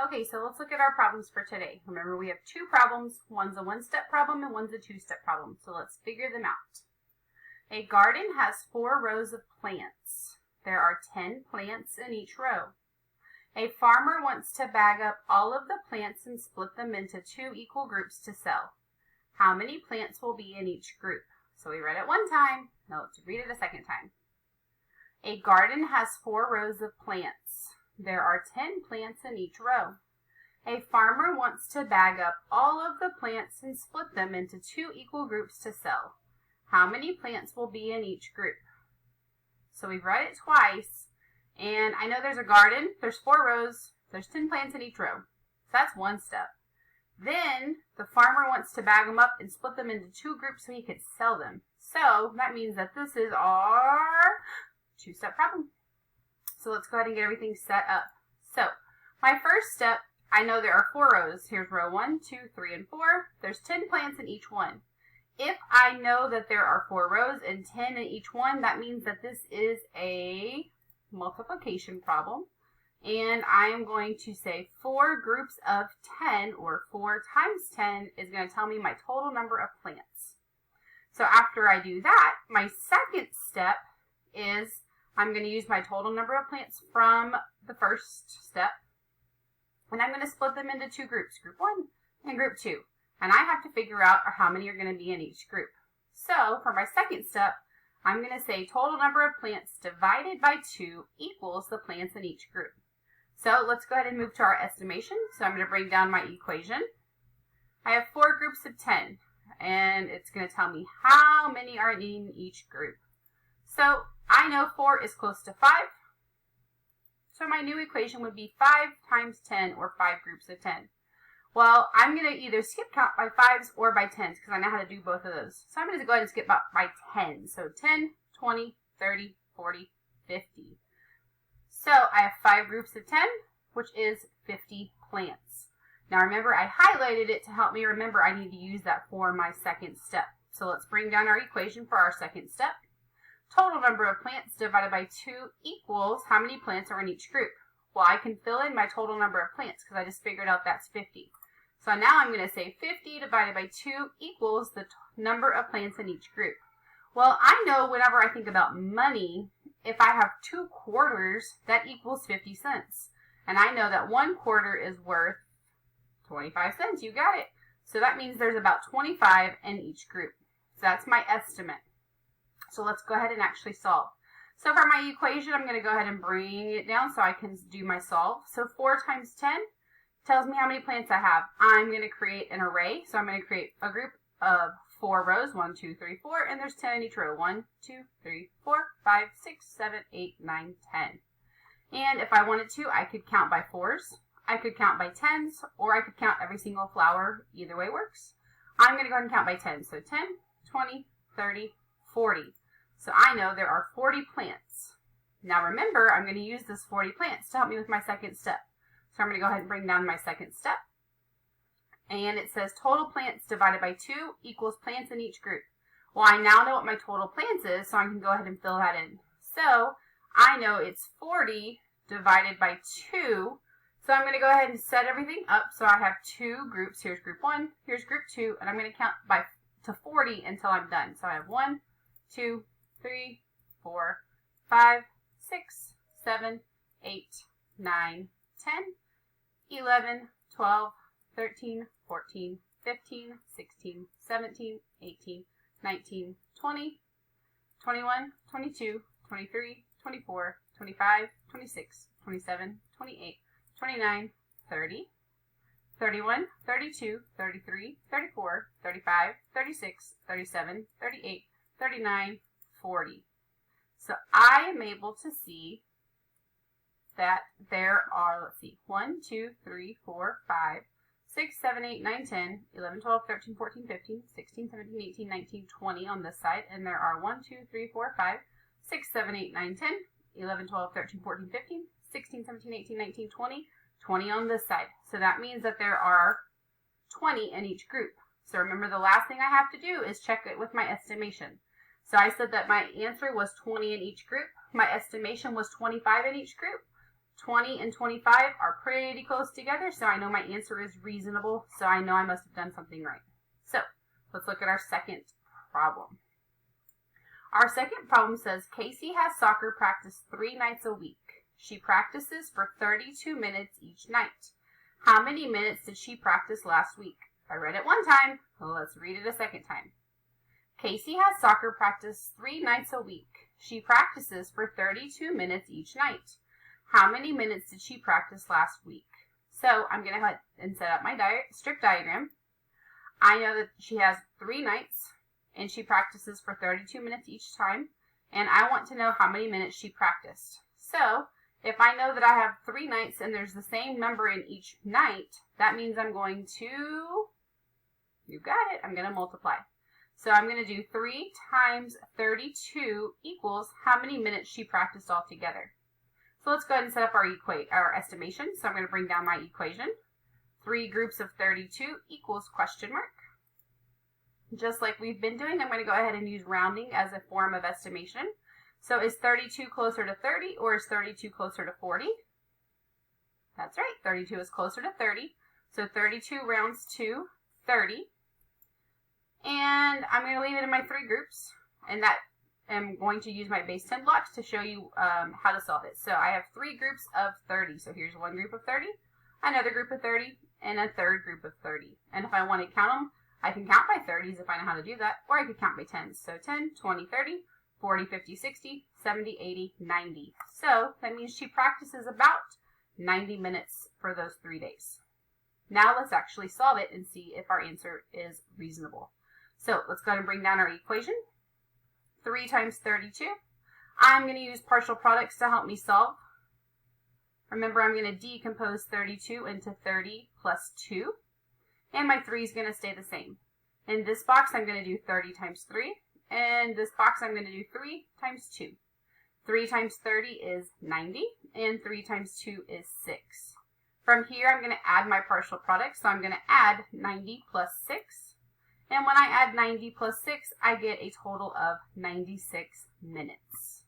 Okay, so let's look at our problems for today. Remember, we have two problems. One's a one-step problem and one's a two-step problem. So let's figure them out. A garden has 4 rows of plants. There are 10 plants in each row. A farmer wants to bag up all of the plants and split them into 2 equal groups to sell. How many plants will be in each group? So we read it one time. Now let's read it a second time. A garden has 4 rows of plants. There are 10 plants in each row. A farmer wants to bag up all of the plants and split them into 2 equal groups to sell. How many plants will be in each group? So we've read it twice, and I know there's a garden, there's 4 rows, there's 10 plants in each row. So that's one step. Then the farmer wants to bag them up and split them into 2 groups so he could sell them. So that means that this is our two-step problem. So let's go ahead and get everything set up. So my first step, I know there are 4 rows. Here's row 1, 2, 3, and 4. There's 10 plants in each one. If I know that there are 4 rows and 10 in each one, that means that this is a multiplication problem. And I'm going to say 4 groups of 10, or 4 times 10, is going to tell me my total number of plants. So after I do that, my second step is I'm going to use my total number of plants from the first step, and I'm going to split them into 2 groups, group 1 and group 2. And I have to figure out how many are going to be in each group. So for my second step, I'm going to say total number of plants divided by 2 equals the plants in each group. So let's go ahead and move to our estimation. So I'm going to bring down my equation. I have 4 groups of 10, and it's going to tell me how many are in each group. So I know 4 is close to 5. So my new equation would be 5 times 10, or 5 groups of 10. Well, I'm going to either skip count by 5s or by 10s because I know how to do both of those. So I'm going to go ahead and skip by 10. So 10, 20, 30, 40, 50. So I have 5 groups of 10, which is 50 plants. Now remember, I highlighted it to help me remember I need to use that for my second step. So let's bring down our equation for our second step. Total number of plants divided by 2 equals how many plants are in each group. Well, I can fill in my total number of plants because I just figured out that's 50. So now I'm going to say 50 divided by 2 equals the number of plants in each group. Well, I know whenever I think about money, if I have 2 quarters, that equals 50 cents. And I know that 1 quarter is worth 25 cents. You got it. So that means there's about 25 in each group. So that's my estimate. So let's go ahead and actually solve. So for my equation, I'm going to go ahead and bring it down so I can do my solve. So 4 times 10 tells me how many plants I have. I'm going to create an array. So I'm going to create a group of 4 rows, 1, 2, 3, 4, and there's 10 in each row. 1, 2, 3, 4, 5, 6, 7, 8, 9, 10. And if I wanted to, I could count by 4s, I could count by 10s, or I could count every single flower. Either way works. I'm going to go ahead and count by 10. So 10, 20, 30, 40. So I know there are 40 plants. Now remember, I'm going to use this 40 plants to help me with my second step. So I'm going to go ahead and bring down my second step. And it says total plants divided by 2 equals plants in each group. Well, I now know what my total plants is, so I can go ahead and fill that in. So I know it's 40 divided by 2. So I'm going to go ahead and set everything up. So I have 2 groups. Here's group 1, here's group 2, and I'm going to count to 40 until I'm done. So I have 1, 2, 3, 4, 5, 6, 7, 8, 9, 10, 11, 12, 13, 14, 15, 16, 17, 18, 19, 20, 21, 22, 23, 24, 25, 26, 27, 28, 29, 30, 31, 32, 33, 34, 35, 36, 37, 38, 39, 40. So I am able to see that there are, let's see, 1, 2, 3, 4, 5, 6, 7, 8, 9, 10, 11, 12, 13, 14, 15, 16, 17, 18, 19, 20 on this side. And there are 1, 2, 3, 4, 5, 6, 7, 8, 9, 10, 11, 12, 13, 14, 15, 16, 17, 18, 19, 20, 20 on this side. So that means that there are 20 in each group. So remember, the last thing I have to do is check it with my estimation. So I said that my answer was 20 in each group. My estimation was 25 in each group. 20 and 25 are pretty close together, so I know my answer is reasonable, so I know I must have done something right. So let's look at our second problem. Our second problem says Casey has soccer practice 3 nights a week. She practices for 32 minutes each night. How many minutes did she practice last week? I read it one time, let's read it a second time. Casey has soccer practice 3 nights a week. She practices for 32 minutes each night. How many minutes did she practice last week? So I'm going to go ahead and set up my strip diagram. I know that she has 3 nights and she practices for 32 minutes each time. And I want to know how many minutes she practiced. So if I know that I have 3 nights and there's the same number in each night, that means I'm going to, you got it, I'm going to multiply. So I'm going to do 3 times 32 equals how many minutes she practiced altogether. So let's go ahead and set up our estimation. So I'm going to bring down my equation. 3 groups of 32 equals question mark. Just like we've been doing, I'm going to go ahead and use rounding as a form of estimation. So is 32 closer to 30 or is 32 closer to 40? That's right, 32 is closer to 30. So 32 rounds to 30. And I'm going to leave it in my 3 groups. And that I'm going to use my base 10 blocks to show you how to solve it. So I have 3 groups of 30. So here's one group of 30, another group of 30, and a third group of 30. And if I want to count them, I can count by 30s if I know how to do that, or I could count by 10s. So 10, 20, 30, 40, 50, 60, 70, 80, 90. So that means she practices about 90 minutes for those 3 days. Now let's actually solve it and see if our answer is reasonable. So let's go ahead and bring down our equation. 3 times 32. I'm going to use partial products to help me solve. Remember, I'm going to decompose 32 into 30 plus 2. And my 3 is going to stay the same. In this box, I'm going to do 30 times 3. And this box, I'm going to do 3 times 2. 3 times 30 is 90. And 3 times 2 is 6. From here, I'm going to add my partial product. So I'm going to add 90 plus 6. And when I add 90 plus 6, I get a total of 96 minutes.